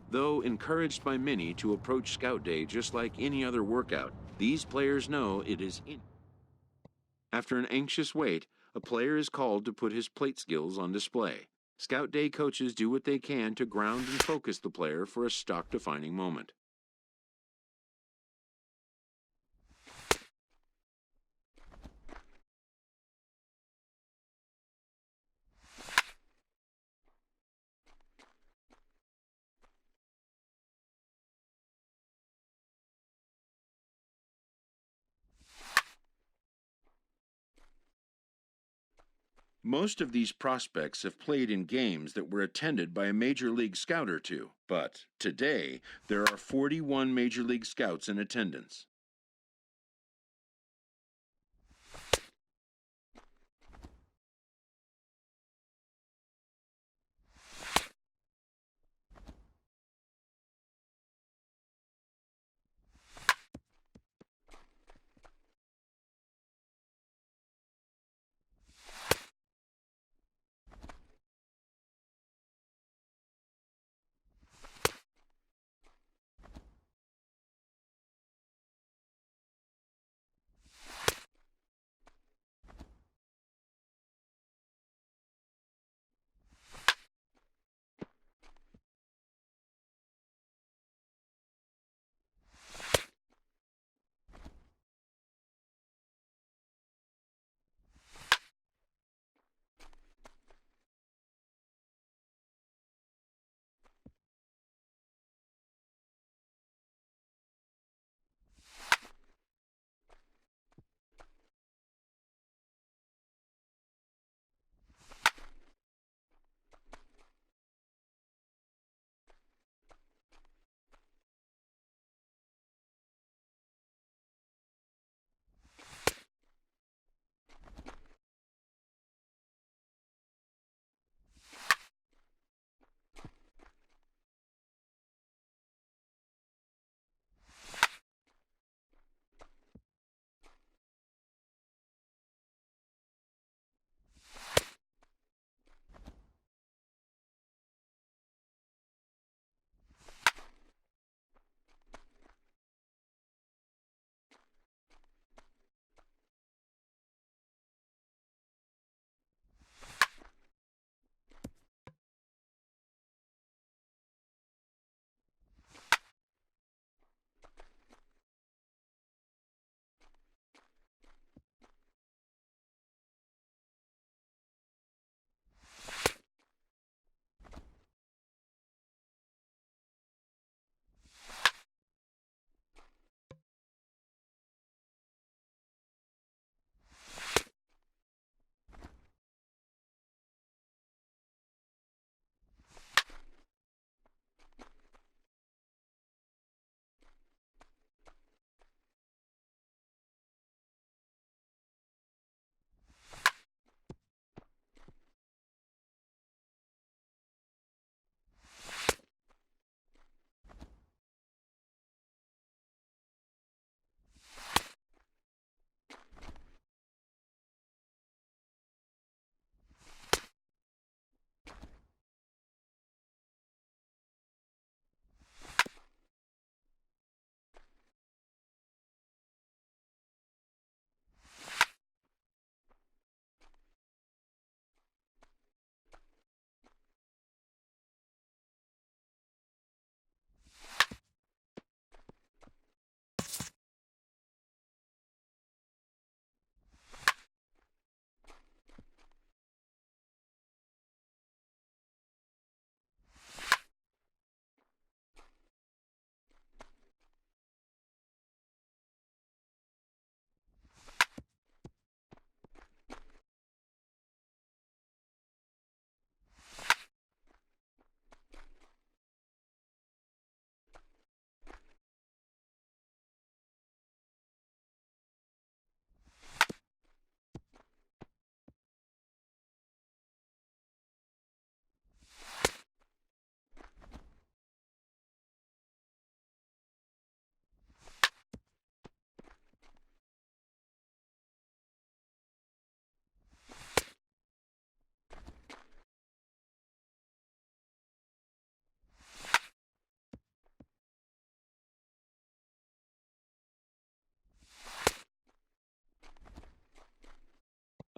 Though encouraged by many to approach Scout Day just like any other workout, these players know it is in. After an anxious wait, a player is called to put his plate skills on display. Scout Day coaches do what they can to ground and focus the player for a stock-defining moment. Most of these prospects have played in games that were attended by a Major League Scout or two, but today there are 41 Major League Scouts in attendance.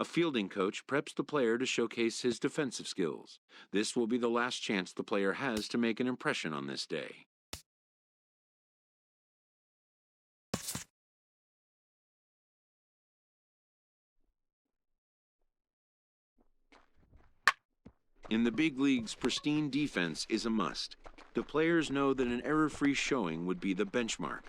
A fielding coach preps the player to showcase his defensive skills. This will be the last chance the player has to make an impression on this day. In the big leagues, pristine defense is a must. The players know that an error-free showing would be the benchmark.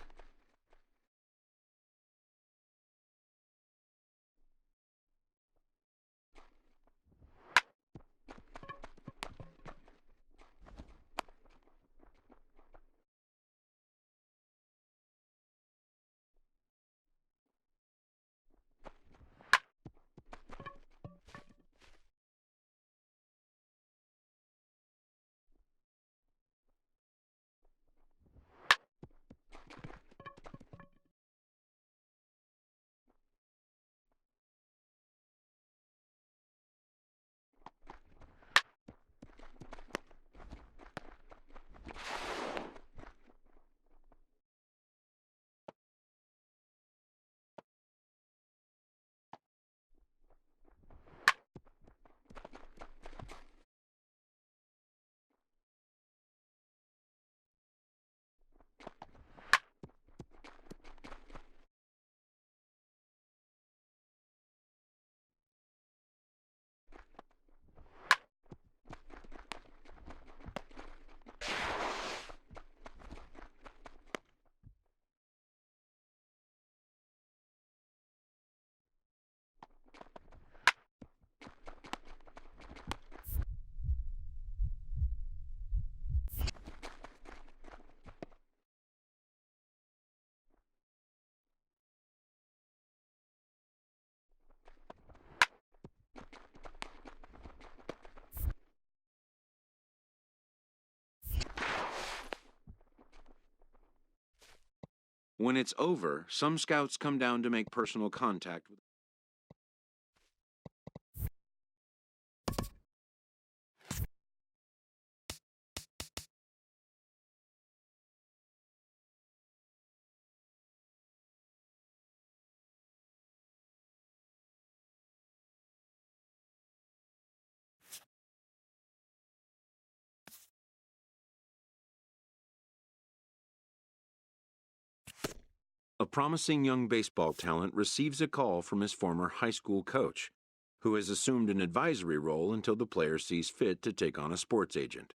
When it's over, some scouts come down to make personal contact with. A promising young baseball talent receives a call from his former high school coach, who has assumed an advisory role until the player sees fit to take on a sports agent.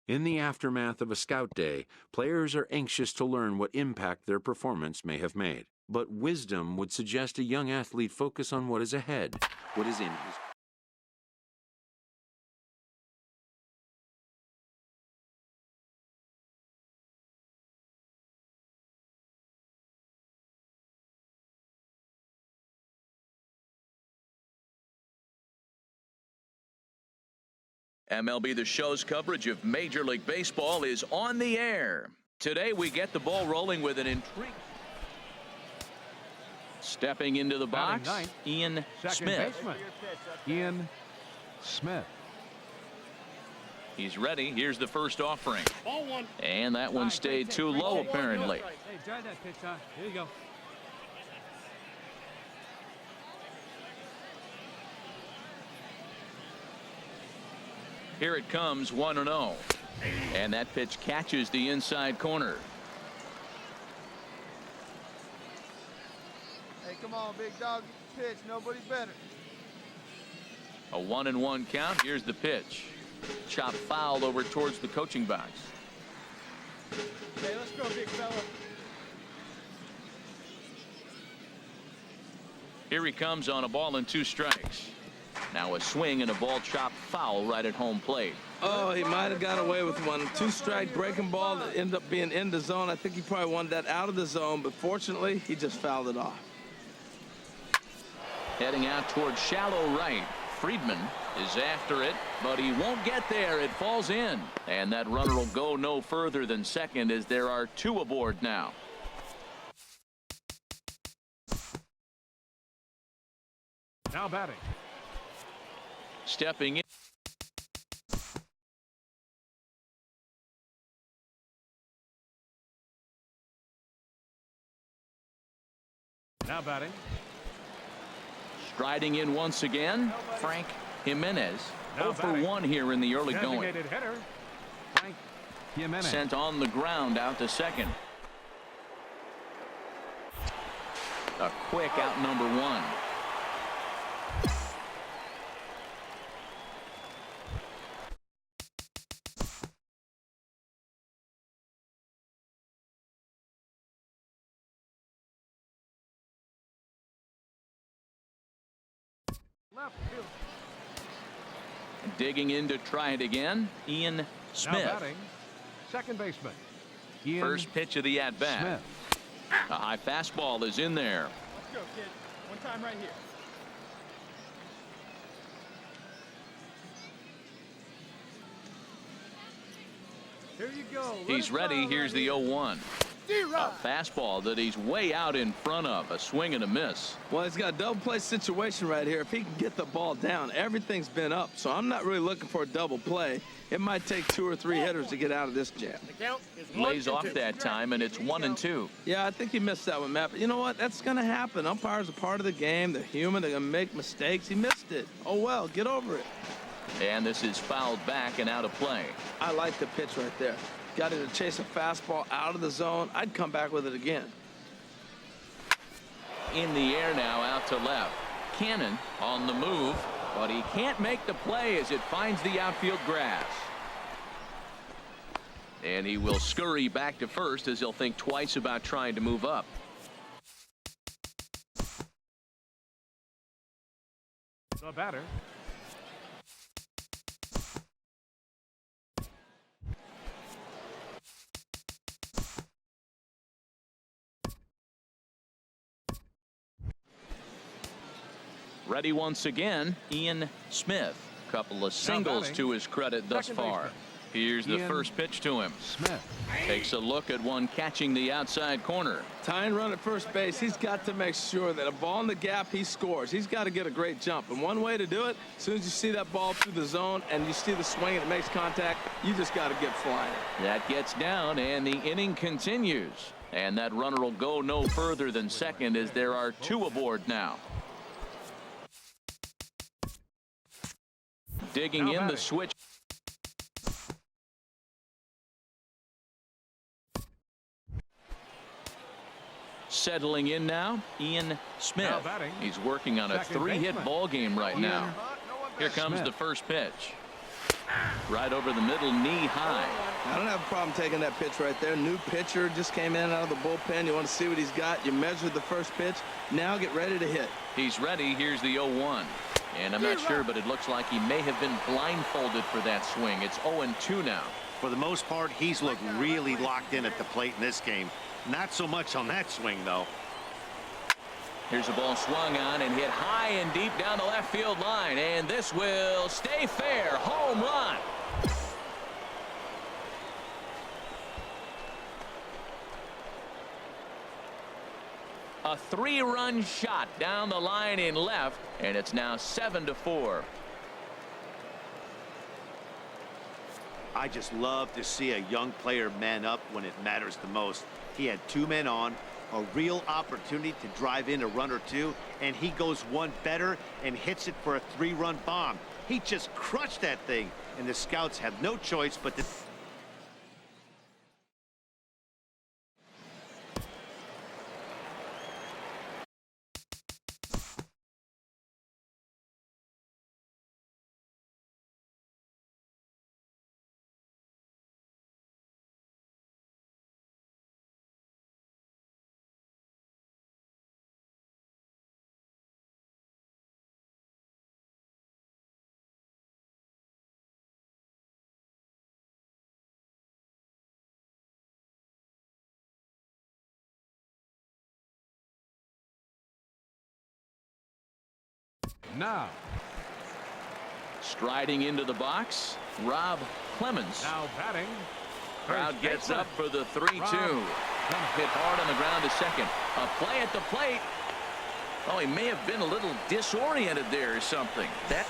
In the aftermath of a scout day, players are anxious to learn what impact their performance may have made. But wisdom would suggest a young athlete focus on what is ahead, what is in his. MLB The Show's coverage of Major League Baseball is on the air. Today we get the ball rolling with an intrigue. Stepping into the box, Ian Smith. Ian Smith. He's ready. Here's the first offering. And that one stayed too low, apparently. Hey, drive that pitch, huh? Here you go. Here it comes, 1-0. And that pitch catches the inside corner. Hey, come on, big dog. Pitch. Nobody better. A 1-1 count. Here's the pitch. Chop foul over towards the coaching box. Hey, let's go, big fella. Here he comes on a ball and 2 strikes. Now a swing and a ball chopped foul right at home plate. Oh, he might have got away with one. 2-strike breaking ball that ended up being in the zone. I think he probably wanted that out of the zone, but fortunately, he just fouled it off. Heading out towards shallow right. Friedman is after it, but he won't get there. It falls in. And that runner will go no further than second as there are 2 aboard now. Now batting. Stepping in. Now batting. Striding in once again, Frank Jimenez. 0 for 1 here in the early going. Designated hitter, Frank Jimenez. Sent on the ground out to second. A quick out number 1. Left field. Digging in to try it again, Ian Smith. Now batting. Second baseman. Ian First pitch of the at-bat. Smith. A high fastball is in there. Let's go, kid. One time right here. Here you go. He's ready. Here's the 0-1. A fastball that he's way out in front of. A swing and a miss. Well, he's got a double play situation right here. If he can get the ball down, everything's been up. So I'm not really looking for a double play. It might take 2 or 3 hitters to get out of this jam. Lays off that time, and it's 1-2. Yeah, I think he missed that one, Matt. But you know what? That's going to happen. Umpires are part of the game. They're human. They're going to make mistakes. He missed it. Oh, well, get over it. And this is fouled back and out of play. I like the pitch right there. Got him to chase a fastball out of the zone. I'd come back with it again. In the air now, out to left. Cannon on the move, but he can't make the play as it finds the outfield grass. And he will scurry back to first as he'll think twice about trying to move up. The batter. Ready once again, Ian Smith. Couple of singles to his credit thus far. Here's the first pitch to him. Smith takes a look at one catching the outside corner. Tying run at first base. He's got to make sure that a ball in the gap, he scores. He's got to get a great jump. And one way to do it, as soon as you see that ball through the zone and you see the swing and it makes contact, you just got to get flying. That gets down, and the inning continues. And that runner will go no further than second as there are 2 aboard now. Digging in the switch. Settling in now, Ian Smith. He's working on a 3-hit ball game right now. Here comes the first pitch. Right over the middle, knee high. I don't have a problem taking that pitch right there. New pitcher just came in out of the bullpen. You want to see what he's got. You measured the first pitch. Now get ready to hit. He's ready. Here's the 0-1. And I'm not sure, but it looks like he may have been blindfolded for that swing. It's 0-2 now. For the most part, he's looked really locked in at the plate in this game. Not so much on that swing, though. Here's a ball swung on and hit high and deep down the left field line. And this will stay fair. Home run. A 3-run shot down the line in left, and it's now 7-4. I just love to see a young player man up when it matters the most. He had 2 men on, a real opportunity to drive in a run or 2, and he goes one better and hits it for a 3-run bomb. He just crushed that thing, and the scouts have no choice but to... Now. Striding into the box, Rob Clemens. Now batting. Crowd gets up for the 3-2. Hit hard on the ground to second. A play at the plate. Oh, he may have been a little disoriented there or something. That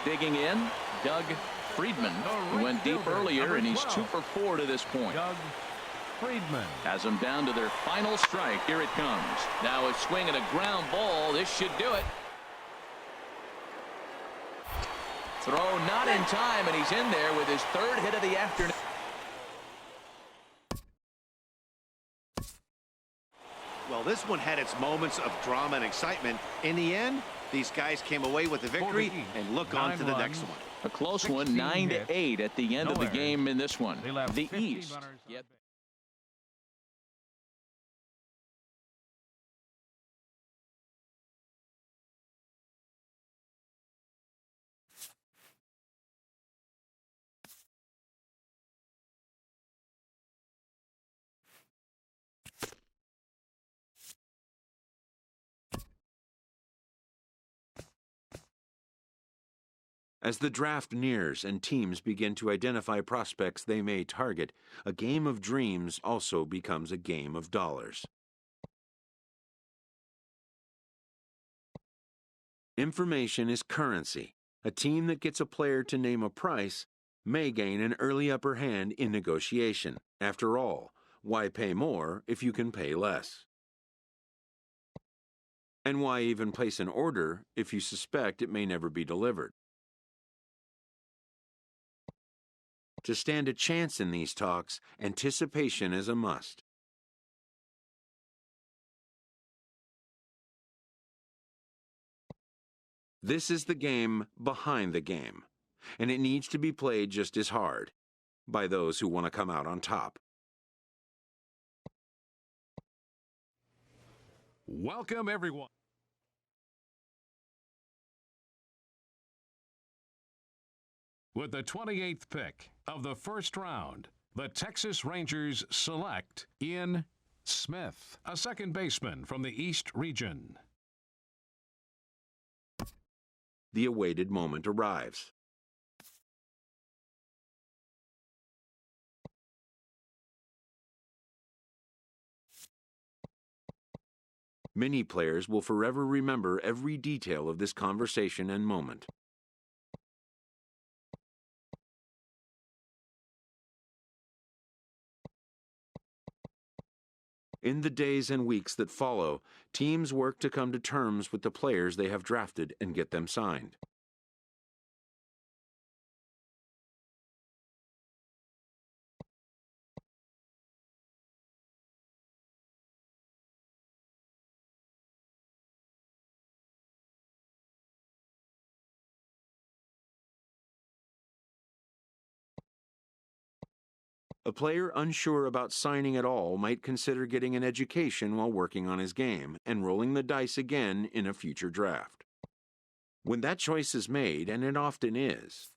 digging in, Doug Friedman. He went deep earlier, and he's 2 for 4 to this point. Doug Friedman Has them down to their final strike. Here it comes. Now a swing and a ground ball. This should do it. Throw not in time, and he's in there with his 3rd hit of the afternoon. Well, this one had its moments of drama and excitement. In the end, these guys came away with the victory and look on to the next one. A close one, 9-8 at the end of the game in this one. They left The 50 East. runners on Yep. base. As the draft nears and teams begin to identify prospects they may target, a game of dreams also becomes a game of dollars. Information is currency. A team that gets a player to name a price may gain an early upper hand in negotiation. After all, why pay more if you can pay less? And why even place an order if you suspect it may never be delivered? To stand a chance in these talks, anticipation is a must. This is the game behind the game, and it needs to be played just as hard by those who want to come out on top. Welcome, everyone. With the 28th pick of the first round, the Texas Rangers select Ian Smith, a second baseman from the East region. The awaited moment arrives. Many players will forever remember every detail of this conversation and moment. In the days and weeks that follow, teams work to come to terms with the players they have drafted and get them signed. A player unsure about signing at all might consider getting an education while working on his game and rolling the dice again in a future draft. When that choice is made, and it often is,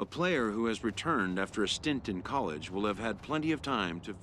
A player who has returned after a stint in college will have had plenty of time to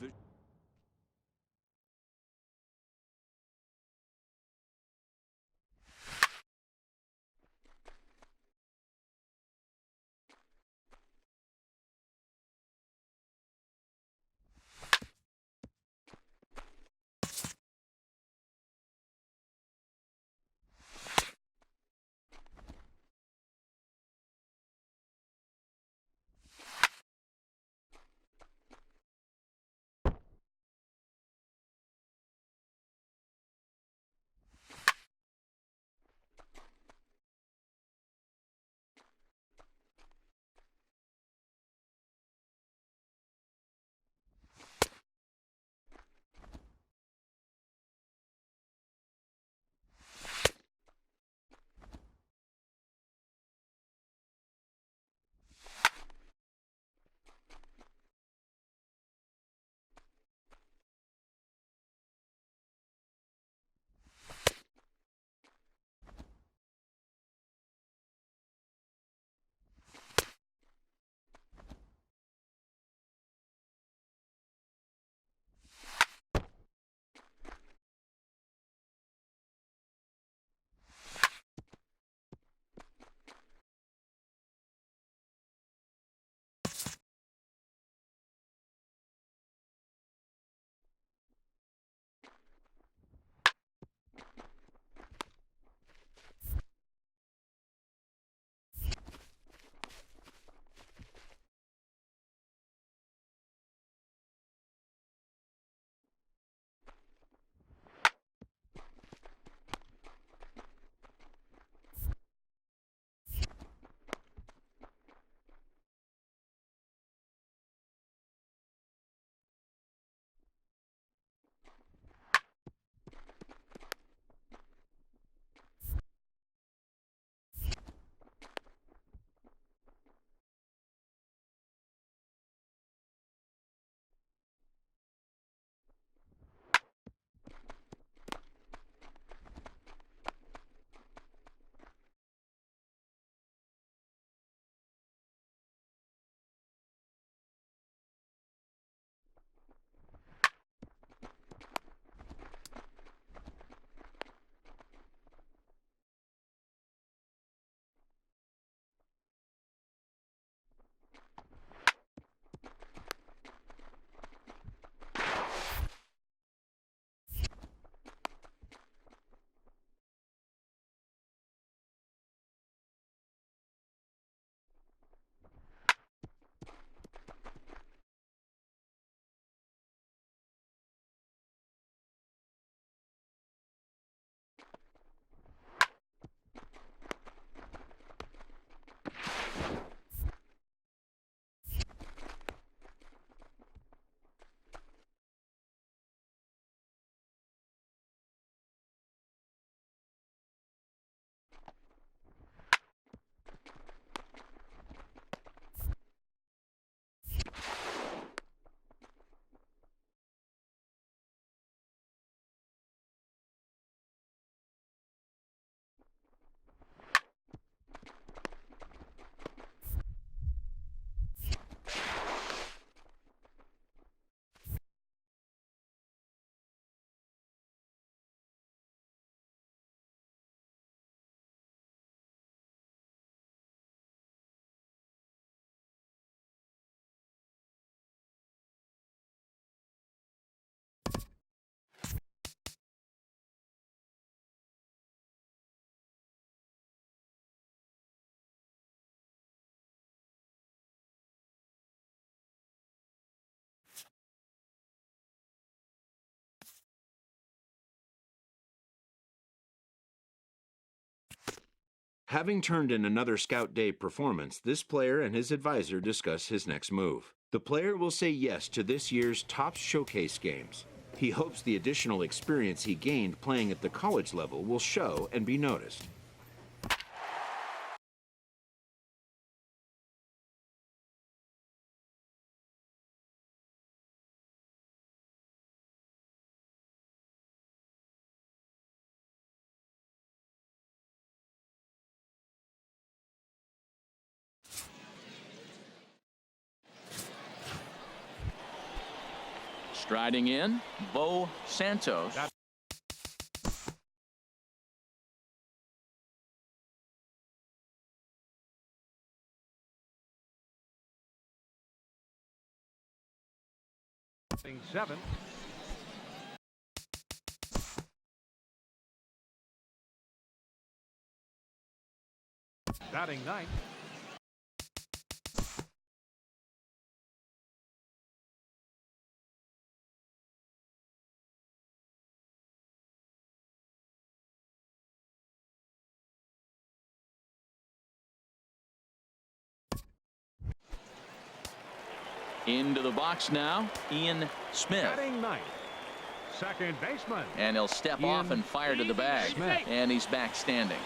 Having turned in another Scout Day performance, this player and his advisor discuss his next move. The player will say yes to this year's top showcase games. He hopes the additional experience he gained playing at the college level will show and be noticed. Striding in, Bo Santos. Seven. Batting ninth. Into the box now, Ian Smith. Batting ninth. Second baseman. And he'll step off and fire to the bag. Smith. And he's back standing.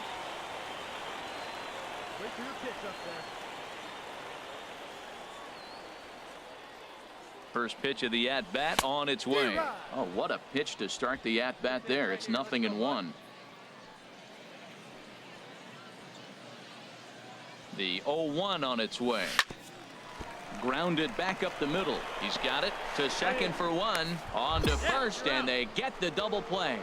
Wait for your pitch up there. First pitch of the at-bat on its way. Oh, what a pitch to start the at-bat there. It's 0-1. The 0-1 on its way. Grounded back up the middle. He's got it to second for one. On to first, and they get the double play.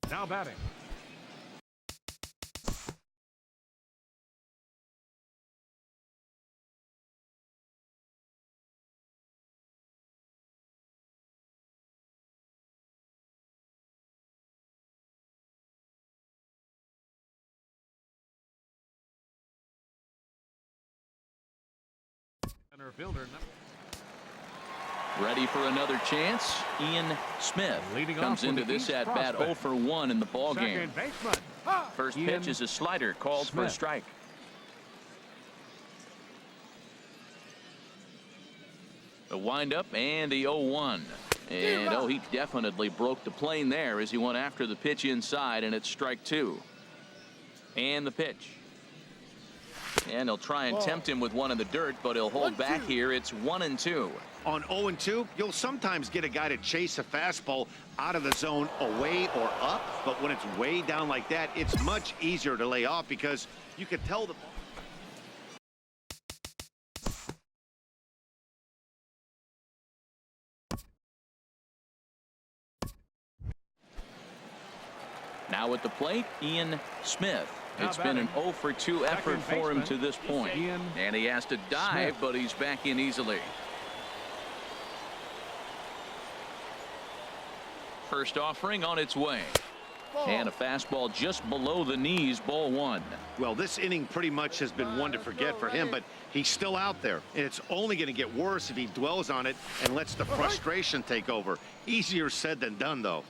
Now batting. Center fielder. Ready for another chance. Ian Smith Leading comes off into with the this East at-bat prospect. 0 for 1 in the ball game. Second baseman. First Ian pitch is a slider called for a Smith. strike. The windup and the 0-1. And oh, he definitely broke the plane there as he went after the pitch inside, and it's strike two. And the pitch. And he'll try and tempt him with one in the dirt, but he'll hold back here. It's 1-2. On 0-2, you'll sometimes get a guy to chase a fastball out of the zone away or up, but when it's way down like that, it's much easier to lay off because you can tell the ball. Now at the plate, Ian Smith. Now It's been an 0 for 2 effort for him to this point. Ian And he has to dive, Smith. but he's back in easily. First offering on its way. And a fastball just below the knees, ball one. Well, this inning pretty much has been one to forget for him, but he's still out there. And it's only going to get worse if he dwells on it and lets the frustration take over. Easier said than done, though.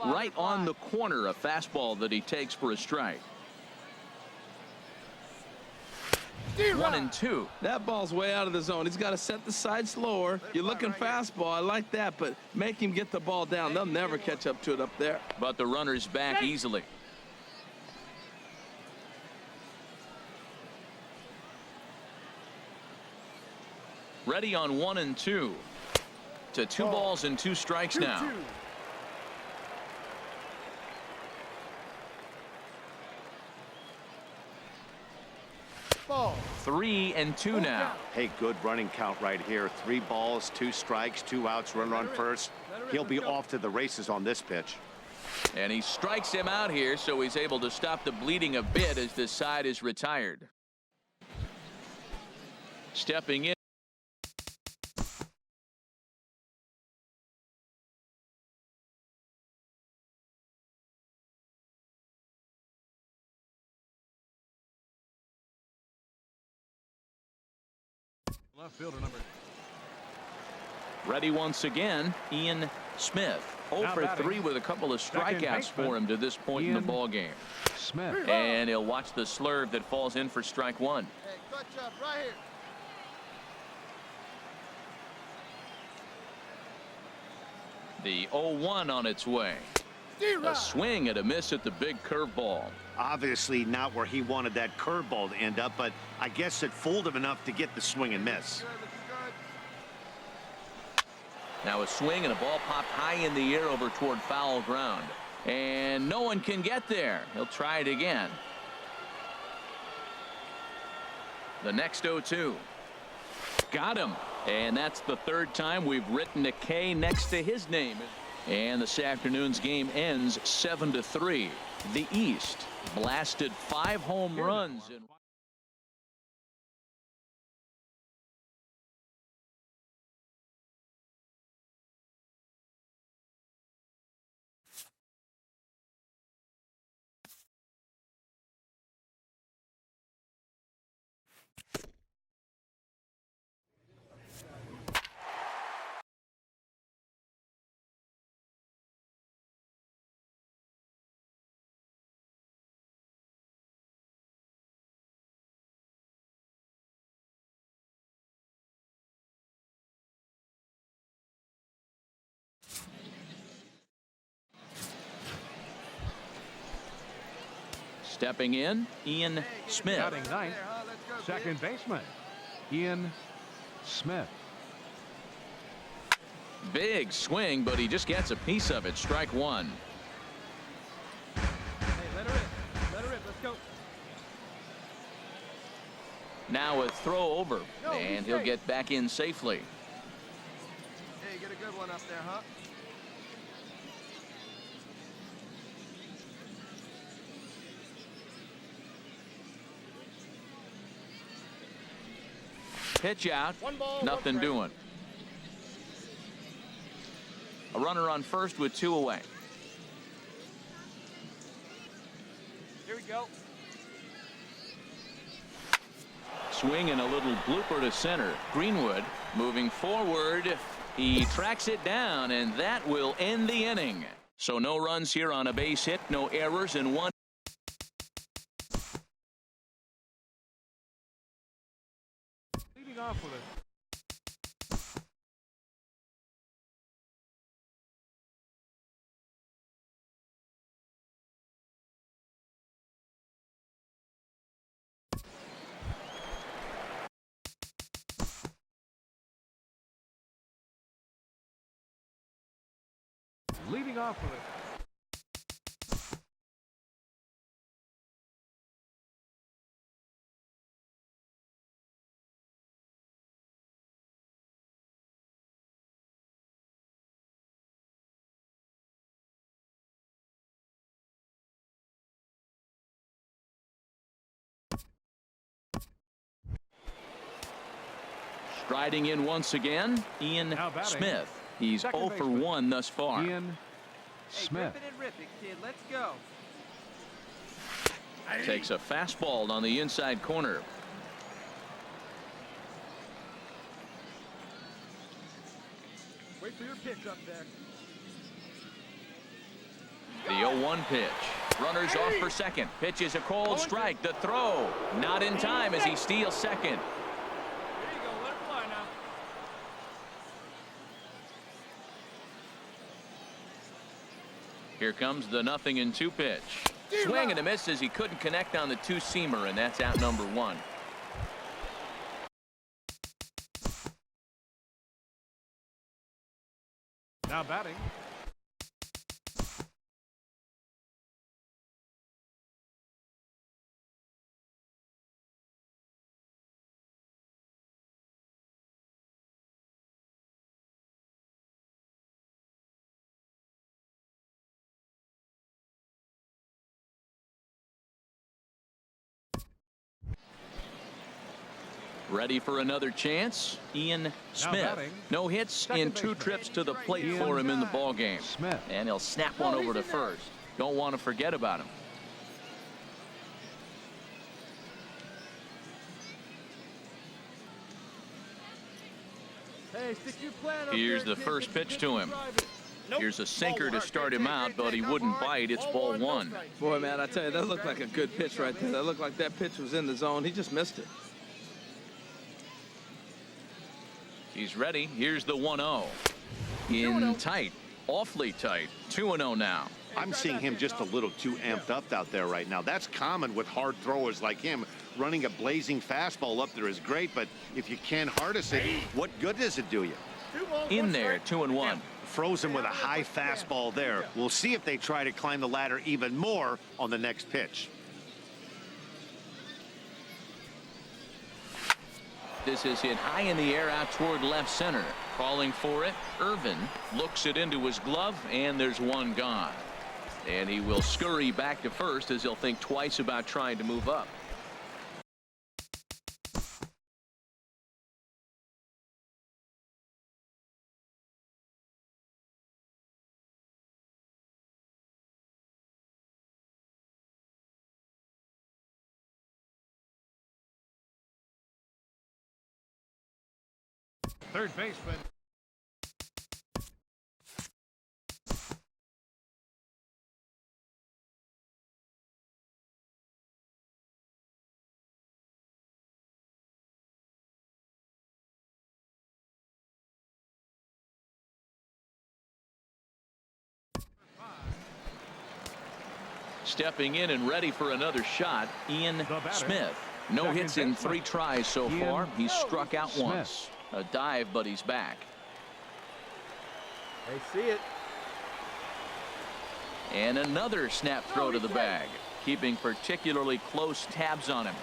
Right on the corner, a fastball that he takes for a strike. 1-2. That ball's way out of the zone. He's got to set the side slower. You're looking fastball. I like that, but make him get the ball down. They'll never catch up to it up there. But the runner's back easily. Ready on 1-2. To 2 balls and 2 strikes now. 3-2 now. Hey, good running count right here. 3 balls, 2 strikes, 2 outs, runner on first. He'll be off to the races on this pitch. And he strikes him out here, so he's able to stop the bleeding a bit as this side is retired. Stepping in. Left fielder number. Ready once again, Ian Smith. 0 for 3 with a couple of strikeouts for him to this point in the ball game. Smith. And he'll watch the slurve that falls in for strike one. Hey, good job right here. The 0-1 on its way. A swing and a miss at the big curveball. Obviously not where he wanted that curveball to end up, but I guess it fooled him enough to get the swing and miss. Now a swing and a ball popped high in the air over toward foul ground. And no one can get there. He'll try it again. The next 0-2. Got him. And that's the third time we've written a K next to his name. And this afternoon's game ends 7-3. The East blasted 5 home runs. Stepping in, Ian Smith. Batting ninth, second baseman, Ian Smith. Big swing, but he just gets a piece of it. Strike one. Hey, let her rip. Let her rip. Let's go. Now a throw over, and he'll get back in safely. Hey, get a good one up there, huh? Pitch out. One ball, Nothing one strike. doing. A runner on first with 2 away. Here we go. Swing and a little blooper to center. Greenwood moving forward. He tracks it down, and that will end the inning. So no runs here on a base hit, no errors, and 1. Leading off with it. Leading off with it. Striding in once again, Ian Now batting, Smith. He's second 0 for baseman, 1 thus far. Ian Hey, Smith. rip it and rip it, kid. Let's go. Takes a fastball on the inside corner. Wait for your pitch up there. The 0-1 pitch. Runners off for second. Pitch is a cold strike. The throw not in time as he steals second. There you go. Let it fly now. Here comes the 0-2 pitch. Swing and a miss as he couldn't connect on the 2-seamer, and that's out number 1. Now batting. Ready for another chance, Ian Smith. batting, No hits second in 2 baseman, trips to the plate Ian for him in the ball game. Smith. And he'll snap one over to first. Don't want to forget about him. Hey, stick your plan up Here's there, the kid. first Get the pitch to him. drive it. Nope. Here's a sinker to Ball start work. him out, but he wouldn't bite. It's ball 1. Boy, man, I tell you, that looked like a good pitch right there. That looked like that pitch was in the zone. He just missed it. He's ready. Here's the 1-0. In tight, awfully tight. 2-0 now. I'm seeing him just a little too amped up out there right now. That's common with hard throwers like him. Running a blazing fastball up there is great, but if you can't harness it, what good does it do you? In there, 2-1. froze him with a high fastball there. We'll see if they try to climb the ladder even more on the next pitch. This is hit high in the air out toward left center. Calling for it. Irvin looks it into his glove, and there's one gone. And he will scurry back to first as he'll think twice about trying to move up. Third baseman. Stepping in and ready for another shot, Ian Smith. No hits in 3 tries so far. He's struck out once. A dive, but he's back. They see it. And another snap throw to the bag, keeping particularly close tabs on him.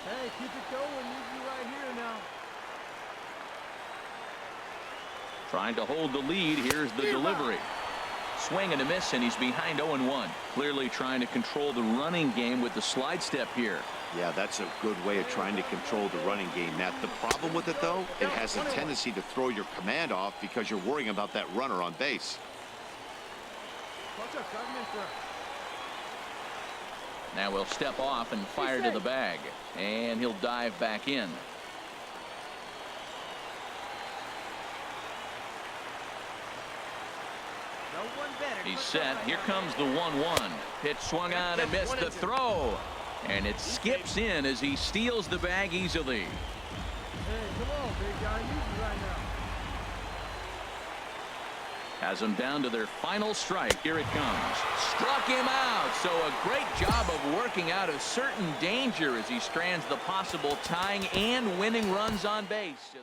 Hey, keep it going. Need you right here now. Trying to hold the lead. Here's the delivery. Swing and a miss, and he's behind 0-1. Clearly trying to control the running game with the slide step here. Yeah, that's a good way of trying to control the running game, Matt. The problem with it, though, it has a tendency to throw your command off because you're worrying about that runner on base. Now he'll step off and fire to the bag, and he'll dive back in. He's set. Here comes the 1-1. Pitch swung on and missed the throw. And it skips in as he steals the bag easily. Hey, come on, big guy. Use it right now. Has them down to their final strike. Here it comes. Struck him out. So a great job of working out a certain danger as he strands the possible tying and winning runs on base.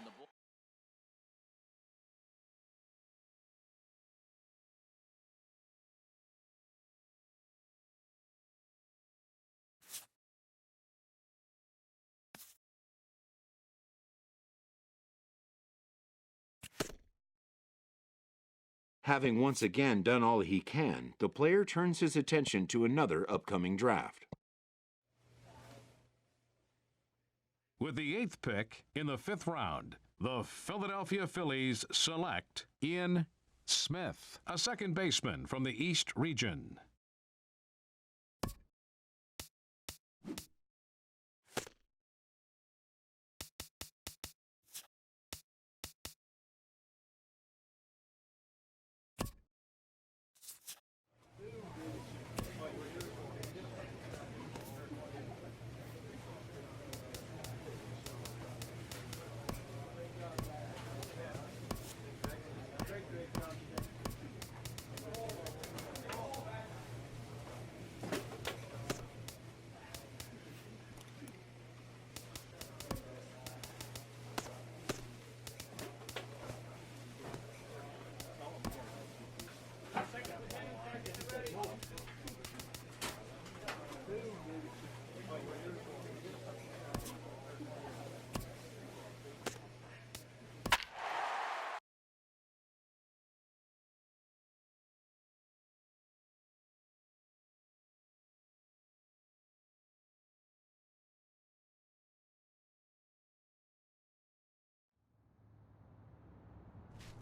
Having once again done all he can, the player turns his attention to another upcoming draft. With the 8th pick in the 5th round, the Philadelphia Phillies select Ian Smith, a second baseman from the East Region.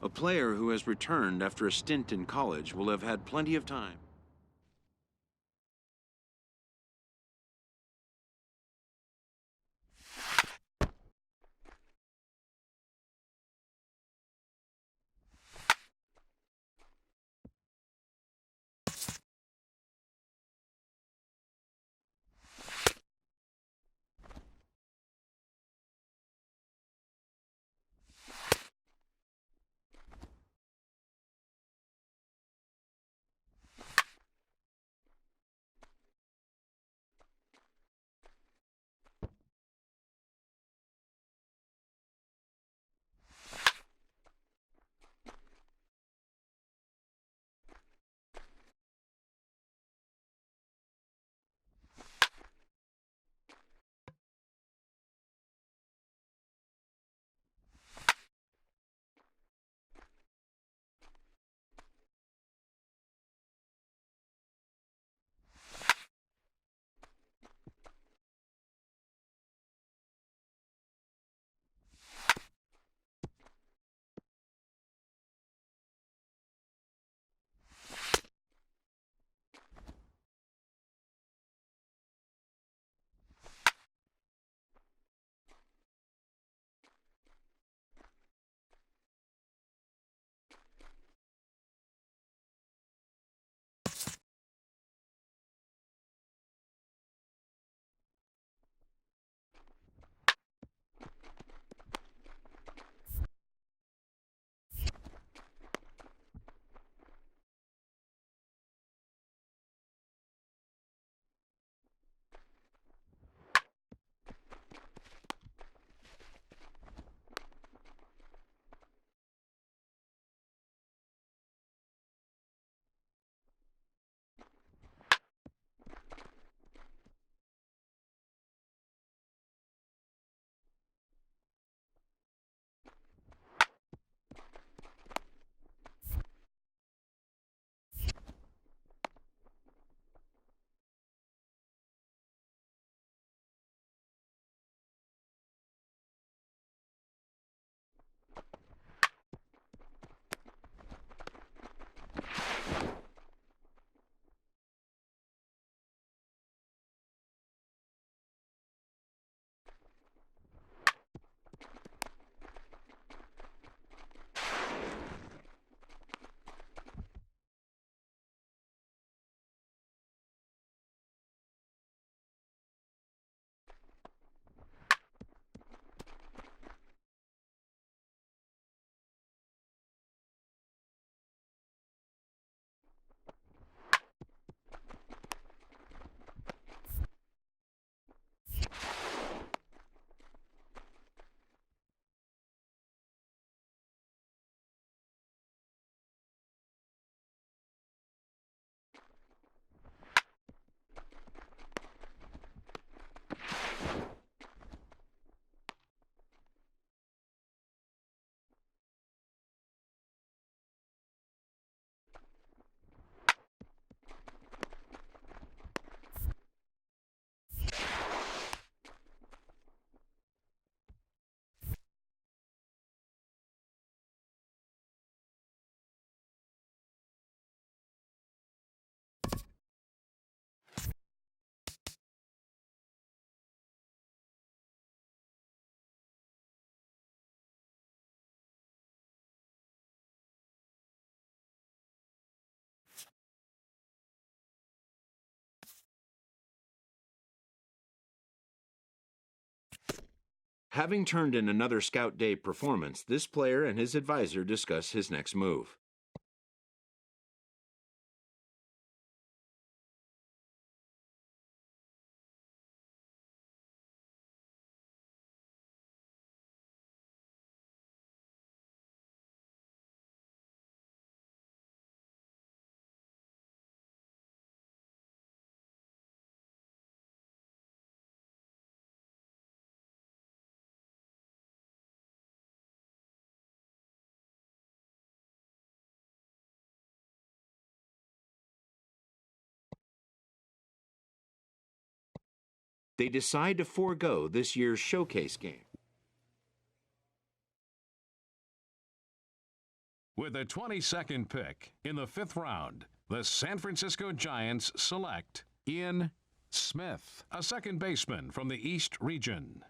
A player who has returned after a stint in college will have had plenty of time. Having turned in another Scout Day performance, this player and his advisor discuss his next move. They decide to forego this year's showcase game. With the 22nd pick in the 5th round, the San Francisco Giants select Ian Smith, a second baseman from the East region.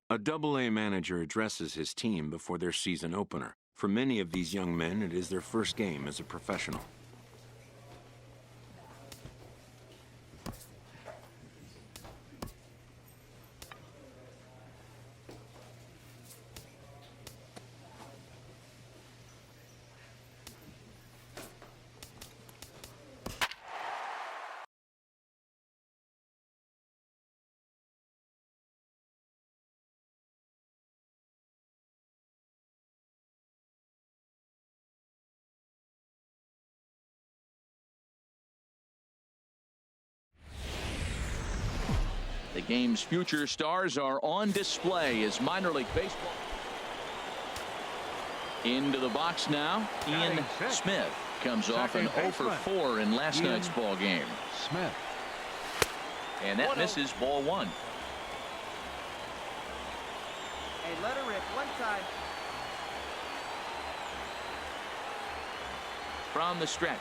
A Double-A manager addresses his team before their season opener. For many of these young men, it is their first game as a professional. The game's future stars are on display as minor league baseball. Into the box now, Ian Smith comes off an 0 for 4 in last night's ball game. Smith. And that misses ball 1. Hey, let her rip one time. From the stretch.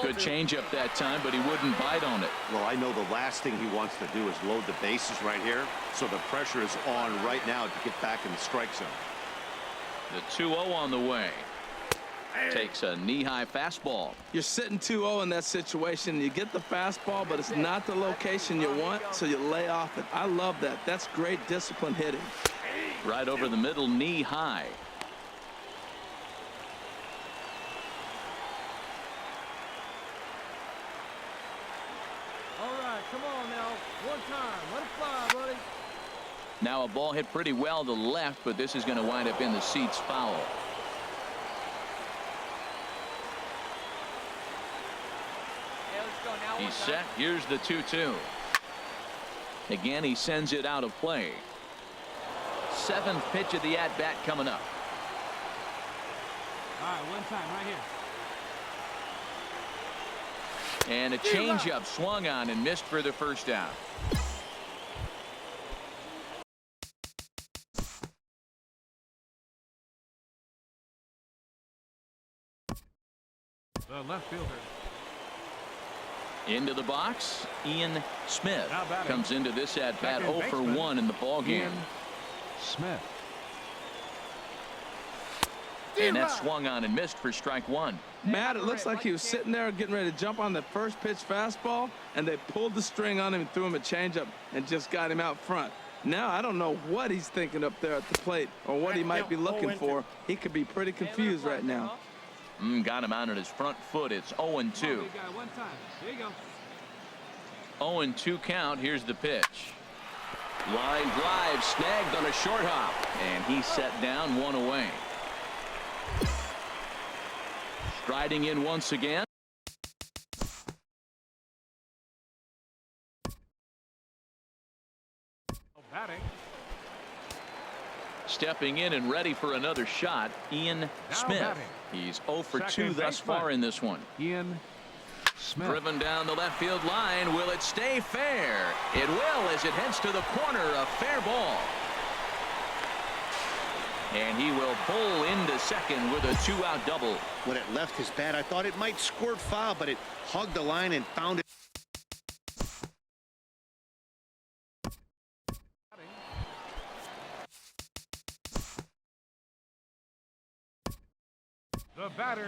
Good changeup that time, but he wouldn't bite on it. Well, I know the last thing he wants to do is load the bases right here, so the pressure is on right now to get back in the strike zone. The 2-0 on the way. Takes a knee-high fastball. You're sitting 2-0 in that situation. You get the fastball, but it's not the location you want, so you lay off it. I love that. That's great discipline hitting. Right over the middle, knee-high. Come on now. One time. Let it fly, buddy. Now a ball hit pretty well to the left, but this is going to wind up in the seats foul. He's set. Here's the 2-2. Again, he sends it out of play. 7th pitch of the at-bat coming up. All right, one time right here. And a changeup swung on and missed for the first out. The left fielder. Into the box, Ian Smith comes into this at-bat 0 for baseman, 1 in the ballgame. Ian Smith. And that swung on and missed for strike 1. Matt, it looks like he was sitting there getting ready to jump on the first pitch fastball, and they pulled the string on him and threw him a changeup and just got him out front. Now, I don't know what he's thinking up there at the plate or what he might be looking for. He could be pretty confused right now. Got him out on his front foot. It's 0-2. One time. There you go. 0-2 count. Here's the pitch. Line drive snagged on a short hop, and he's set down, 1 away. Striding in once again. Batting. Stepping in and ready for another shot, Ian Smith. Batting. He's 0 for 2 Second thus baseman. far in this one. Ian Smith. Driven down the left field line. Will it stay fair? It will as it heads to the corner. A fair ball. And he will pull into second with a 2-out double. When it left his bat, I thought it might squirt foul, but it hugged the line and found it. The batter.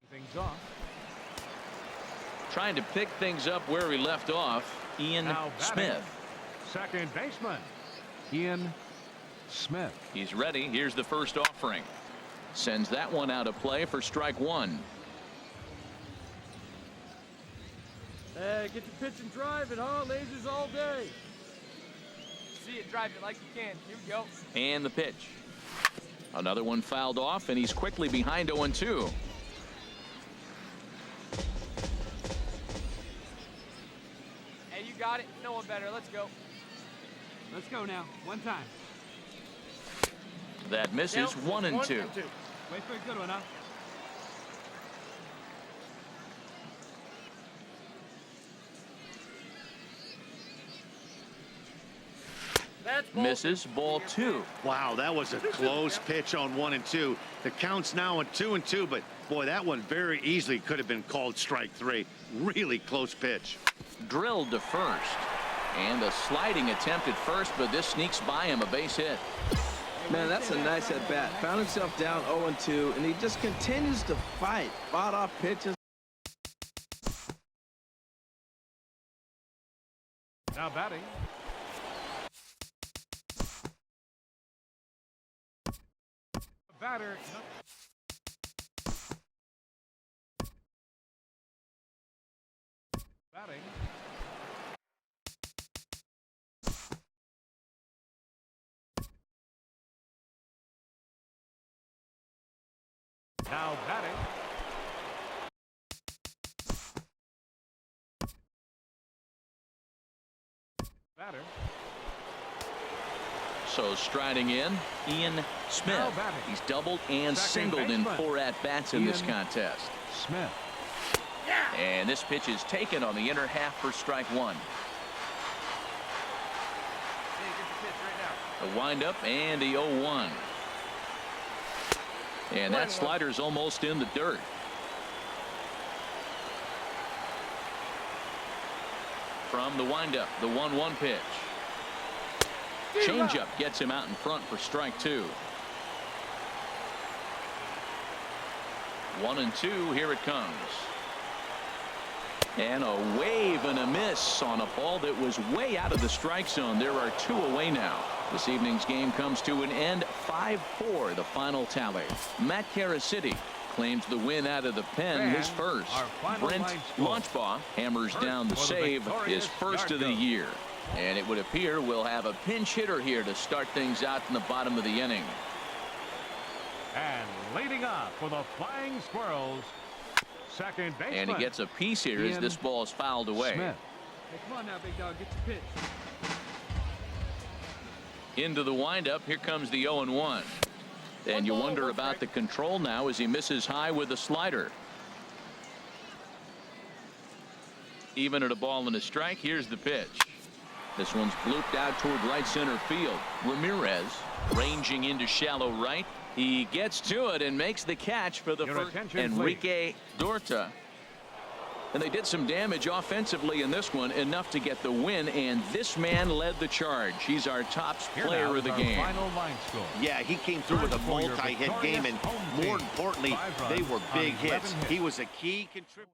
Things off. Trying to pick things up where he left off, Ian Smith. Second baseman, Ian Smith. He's ready. Here's the first offering. Sends that one out of play for strike one. Hey, get the pitch and drive it, huh? Lasers all day. See it, drive it like you can. Here we go. And the pitch. Another one fouled off, and he's quickly behind 0-2. Hey, you got it. No one better. Let's go. Let's go now. One time. That misses. 1-2. Wait for a good one, huh? Misses. Ball 2. Wow, that was a close pitch on 1-2. The count's now at 2-2, but boy, that one very easily could have been called strike 3. Really close pitch. Drilled to first. And a sliding attempt at first, but this sneaks by him, a base hit. Man, that's a nice at bat. Found himself down 0-2, and he just continues to fight. Fought off pitches. Now batting. Batter. Batting. Now batting. Batter. So striding in, Ian Smith. He's doubled and singled in 4 at-bats in this contest. Smith. And this pitch is taken on the inner half for strike 1. A windup and the 0-1. And that slider's almost in the dirt. From the windup, the 1-1 pitch. Changeup gets him out in front for strike 2. 1-2. Here it comes. And a wave and a miss on a ball that was way out of the strike zone. There are 2 away now. This evening's game comes to an end. 5-4 the final tally. Matt Carasity claims the win out of the pen, his first. Brent Launchbaugh hammers down the save, his first of the year. And it would appear we'll have a pinch hitter here to start things out in the bottom of the inning. And leading off for the Flying Squirrels, second baseman. And he gets a piece here as this ball is fouled away. Smith. Hey, come on now, big dog. Get your pitch. Into the windup. Here comes the 0-1. And you wonder about the control now as he misses high with a slider. Even at a ball and a strike. Here's the pitch. This one's blooped out toward right center field. Ramirez ranging into shallow right. He gets to it and makes the catch for the first. Enrique Dorta. And they did some damage offensively in this one, enough to get the win, and this man led the charge. He's our top player of the game. Yeah, he came through with a multi-hit game, and more importantly, they were big hits. He was a key contributor.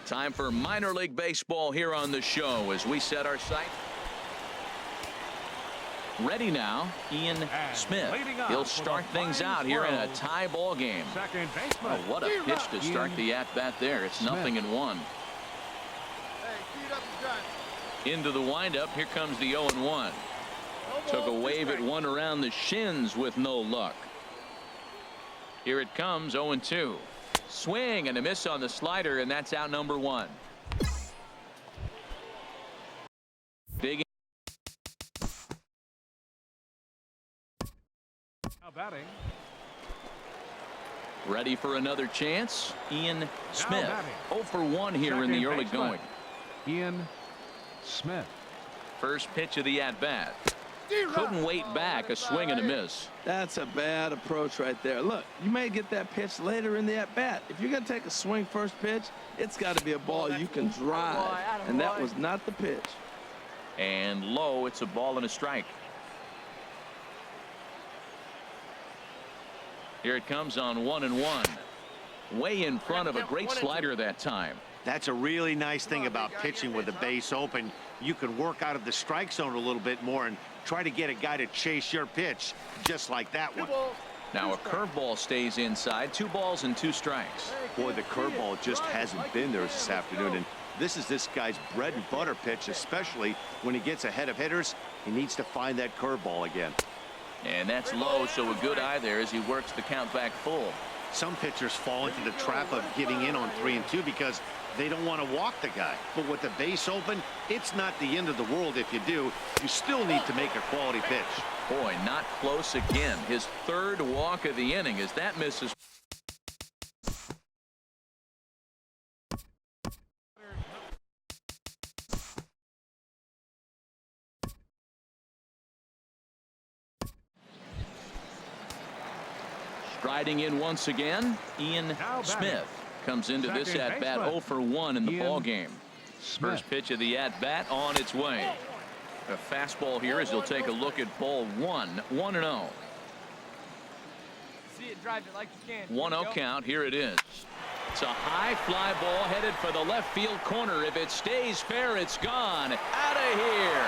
Time for minor league baseball here on the show as we set our sight. Ready now, Ian Smith. He'll start things out here in a tie ball game. Oh, what a pitch to start the at-bat there. It's 0-1. Into the windup. Here comes the 0-1. Took a wave at one around the shins with no luck. Here it comes, 0-2. Swing and a miss on the slider, and that's out number 1. Big. Now batting. Ready for another chance. Ian Smith. 0 for 1 here in the early going. Ian Smith. First pitch of the at-bat. Couldn't wait back. A swing and a miss. That's a bad approach right there. Look, you may get that pitch later in the at-bat. If you're going to take a swing first pitch, it's got to be a ball you can drive. And that was not the pitch. And low. It's a ball and a strike. Here it comes on 1-1. Way in front of a great slider that time. That's a really nice thing about pitching with the base open. You can work out of the strike zone a little bit more and try to get a guy to chase your pitch just like that one. Now a curveball stays inside. 2 balls and 2 strikes. Boy, the curveball just hasn't been there this afternoon, and this is this guy's bread and butter pitch, especially when he gets ahead of hitters. He needs to find that curveball again. And that's low, so a good eye there as he works the count back full. Some pitchers fall into the trap of giving in on 3-2 because they don't want to walk the guy. But with the base open, it's not the end of the world if you do. You still need to make a quality pitch. Boy, not close again. His 3rd walk of the inning as that misses. Striding in once again, Ian Smith comes into this at-bat 0 for 1 in the ball game. First pitch of the at-bat on its way. A fastball here as he'll take a look at ball 1. 1-0. See it, drive it like you can. 1-0 count. Here it is. It's a high fly ball headed for the left field corner. If it stays fair, it's gone. Out of here.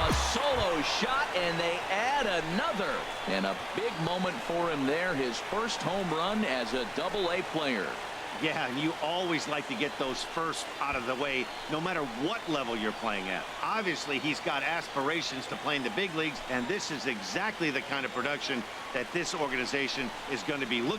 A solo shot, and they add another. And a big moment for him there. His first home run as a Double-A player. Yeah, and you always like to get those first out of the way, no matter what level you're playing at. Obviously, he's got aspirations to play in the big leagues, and this is exactly the kind of production that this organization is going to be looking